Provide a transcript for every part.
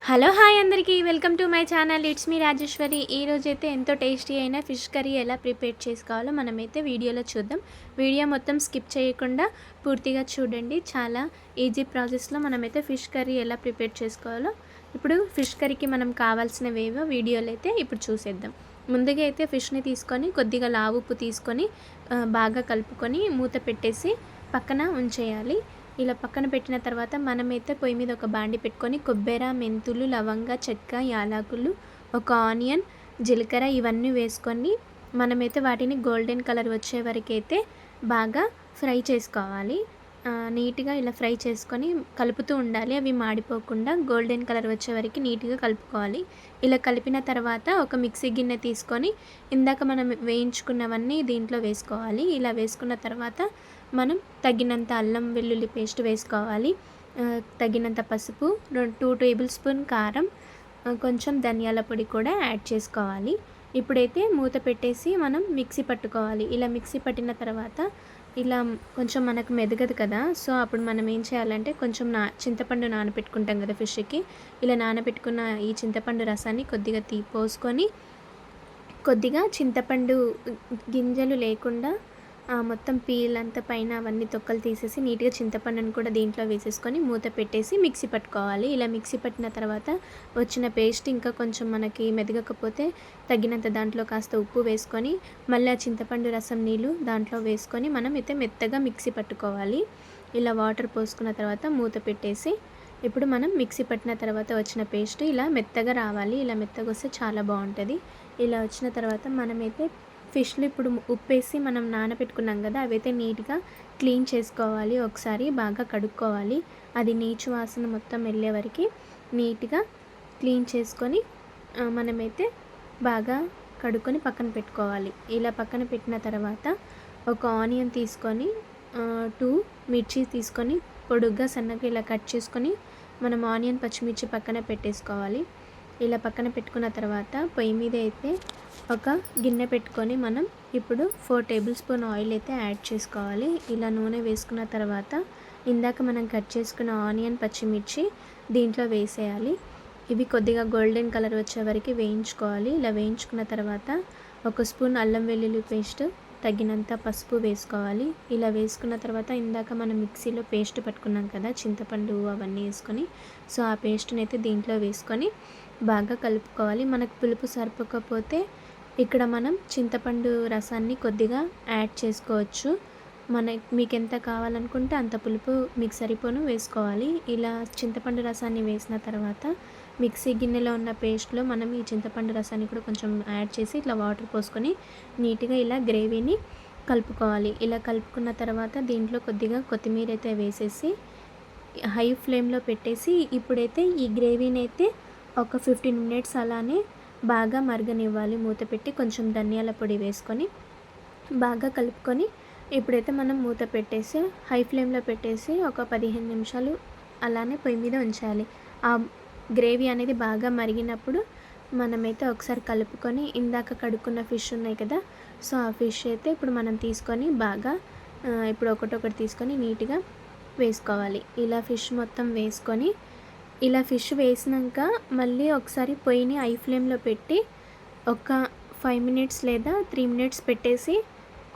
Hello hi అందరికీ welcome to my channel. It's me Rajeshwari. ఈరోజైతే ఎంతో టేస్టీ అయిన ఫిష్ కర్రీ ఎలా ప్రిపేర్ చేసుకోవాలో మనమైతే వీడియోలో చూద్దాం. వీడియో మొత్తం స్కిప్ చేయకుండా పూర్తిగా చూడండి. చాలా ఈజీ ప్రాసెస్లో మనమైతే ఫిష్ కర్రీ ఎలా ప్రిపేర్ చేసుకోవాలో ఇప్పుడు ఫిష్ కర్రీకి మనం కావాల్సినవేవో వీడియోలో అయితే ఇప్పుడు చూసేద్దాం. ముందుగా అయితే ఫిష్ని తీసుకొని కొద్దిగా లావు ఉప్పు తీసుకొని బాగా కలుపుకొని మూత పెట్టేసి పక్కన ఉంచేయాలి. ఇలా పక్కన పెట్టిన తర్వాత మనమైతే పొయ్యి మీద ఒక బాండి పెట్టుకొని కొబ్బెర, మెంతులు, లవంగ, చెక్క, యాలకులు, ఒక ఆనియన్, జీలకర్ర ఇవన్నీ వేసుకొని మనమైతే వాటిని గోల్డెన్ కలర్ వచ్చే వరకు అయితే బాగా ఫ్రై చేసుకోవాలి. నీట్గా ఇలా ఫ్రై చేసుకొని కలుపుతూ ఉండాలి. అవి మాడిపోకుండా గోల్డెన్ కలర్ వచ్చే వరకు నీట్గా కలుపుకోవాలి. ఇలా కలిపిన తర్వాత ఒక మిక్సీ గిన్నె తీసుకొని ఇందాక మనం వేయించుకున్నవన్నీ దీంట్లో వేసుకోవాలి. ఇలా వేసుకున్న తర్వాత మనం తగినంత అల్లం వెల్లుల్లి పేస్ట్ వేసుకోవాలి. తగినంత పసుపు, 2 టేబుల్ స్పూన్ కారం, కొంచెం ధనియాల పొడి కూడా యాడ్ చేసుకోవాలి. ఇప్పుడైతే మూత పెట్టేసి మనం మిక్సీ పట్టుకోవాలి. ఇలా మిక్సీ పట్టిన తర్వాత ఇలా కొంచెం మనకు మెదగదు కదా, సో అప్పుడు మనం ఏం చేయాలంటే కొంచెం చింతపండు నానబెట్టుకుంటాం కదా ఫిష్కి. ఇలా నానబెట్టుకున్న ఈ చింతపండు రసాన్ని కొద్దిగా పోసుకొని కొద్దిగా చింతపండు గింజలు లేకుండా మొత్తం పీల్ అంతా పైన అవన్నీ తొక్కలు తీసేసి నీట్గా చింతపండుని కూడా దీంట్లో వేసేసుకొని మూత పెట్టేసి మిక్సీ పట్టుకోవాలి. ఇలా మిక్సీ పట్టిన తర్వాత వచ్చిన పేస్ట్ ఇంకా కొంచెం మనకి మెదగకపోతే తగినంత దాంట్లో కాస్త ఉప్పు వేసుకొని మళ్ళీ ఆ చింతపండు రసం నీళ్ళు దాంట్లో వేసుకొని మనం అయితే మెత్తగా మిక్సీ పట్టుకోవాలి. ఇలా వాటర్ పోసుకున్న తర్వాత మూత పెట్టేసి ఇప్పుడు మనం మిక్సీ పట్టిన తర్వాత వచ్చిన పేస్ట్ ఇలా మెత్తగా రావాలి. ఇలా మెత్తగా వస్తే చాలా బాగుంటుంది. ఇలా వచ్చిన తర్వాత మనమైతే ఫిష్లు ఇప్పుడు ఉప్పేసి మనం నానబెట్టుకున్నాం కదా, అవైతే నీట్గా క్లీన్ చేసుకోవాలి. ఒకసారి బాగా కడుక్కోవాలి. అది నీచు వాసన మొత్తం వెళ్ళే వరకు నీట్గా క్లీన్ చేసుకొని మనమైతే బాగా కడుక్కొని పక్కన పెట్టుకోవాలి. ఇలా పక్కన పెట్టిన తర్వాత ఒక ఆనియన్ తీసుకొని 2 మిర్చి తీసుకొని పొడుగ్గా సన్నగా ఇలా కట్ చేసుకొని మనం ఆనియన్ పచ్చిమిర్చి పక్కన పెట్టేసుకోవాలి. ఇలా పక్కన పెట్టుకున్న తర్వాత పొయ్యి మీద అయితే ఒక గిన్నె పెట్టుకొని మనం ఇప్పుడు 4 టేబుల్ స్పూన్ ఆయిల్ అయితే యాడ్ చేసుకోవాలి. ఇలా నూనె వేసుకున్న తర్వాత ఇందాక మనం కట్ చేసుకున్న ఆనియన్ పచ్చిమిర్చి దీంట్లో వేసేయాలి. ఇవి కొద్దిగా గోల్డెన్ కలర్ వచ్చే వరకు వేయించుకోవాలి. ఇలా వేయించుకున్న తర్వాత ఒక స్పూన్ అల్లం వెల్లుల్లి పేస్ట్, తగినంత పసుపు వేసుకోవాలి. ఇలా వేసుకున్న తర్వాత ఇందాక మనం మిక్సీలో పేస్ట్ పట్టుకున్నాం కదా చింతపండు అవన్నీ వేసుకొని, సో ఆ పేస్ట్ని అయితే దీంట్లో వేసుకొని బాగా కలుపుకోవాలి. మనకు పులుపు సరిపోకపోతే ఇక్కడ మనం చింతపండు రసాన్ని కొద్దిగా యాడ్ చేసుకోవచ్చు. మీకు ఎంత కావాలనుకుంటే అంత పులుపు మీకు సరిపోను వేసుకోవాలి. ఇలా చింతపండు రసాన్ని వేసిన తర్వాత మిక్సీ గిన్నెలో ఉన్న పేస్ట్లో మనం ఈ చింతపండు రసాన్ని కూడా కొంచెం యాడ్ చేసి ఇట్లా వాటర్ పోసుకొని నీట్గా ఇలా గ్రేవీని కలుపుకోవాలి. ఇలా కలుపుకున్న తర్వాత దీంట్లో కొద్దిగా కొత్తిమీర అయితే వేసేసి హై ఫ్లేమ్లో పెట్టేసి ఇప్పుడైతే ఈ గ్రేవీని అయితే ఒక 15 మినిట్స్ అలానే బాగా మరగనివ్వాలి. మూత పెట్టి కొంచెం ధనియాల పొడి వేసుకొని బాగా కలుపుకొని ఇప్పుడైతే మనం మూత పెట్టేసి హై ఫ్లేమ్లో పెట్టేసి ఒక 15 నిమిషాలు అలానే పొయ్యి మీద ఉంచాలి. ఆ గ్రేవీ అనేది బాగా మరిగినప్పుడు మనమైతే ఒకసారి కలుపుకొని ఇందాక కడుక్కున్న ఫిష్ ఉన్నాయి కదా, సో ఆ ఫిష్ అయితే ఇప్పుడు మనం తీసుకొని బాగా ఇప్పుడు ఒకటొకటి తీసుకొని నీట్గా వేసుకోవాలి. ఇలా ఫిష్ మొత్తం వేసుకొని ఇలా ఫిష్ వేసినాక మళ్ళీ ఒకసారి పొయ్యిని హై ఫ్లేమ్లో పెట్టి ఒక 5 మినిట్స్ లేదా 3 మినిట్స్ పెట్టేసి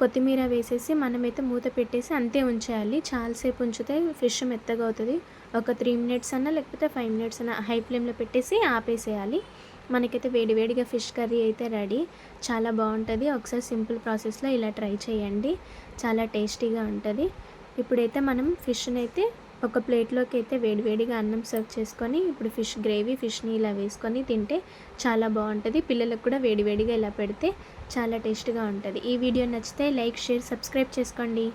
కొత్తిమీర వేసేసి మనమైతే మూత పెట్టేసి అంతే ఉంచేయాలి. చాలాసేపు ఉంచితే ఫిష్ మెత్తగా అవుతుంది. ఒక 3 మినిట్స్ అన్నా లేకపోతే 5 మినిట్స్ అన్నా హై ఫ్లేమ్లో పెట్టేసి ఆపేసేయాలి. మనకైతే వేడివేడిగా ఫిష్ కర్రీ అయితే రెడీ. చాలా బాగుంటుంది. ఒకసారి సింపుల్ ప్రాసెస్లో ఇలా ట్రై చేయండి. చాలా టేస్టీగా ఉంటుంది. ఇప్పుడైతే మనం ఫిష్ని అయితే ఒక ప్లేట్లోకి అయితే వేడివేడిగా అన్నం సర్వ్ చేసుకొని ఇప్పుడు ఫిష్ని ఇలా వేసుకొని తింటే చాలా బాగుంటుంది. పిల్లలకు కూడా వేడివేడిగా ఇలా పెడితే చాలా టేస్ట్గా ఉంటుంది. ఈ వీడియో నచ్చితే లైక్, షేర్, సబ్స్క్రైబ్ చేసుకోండి.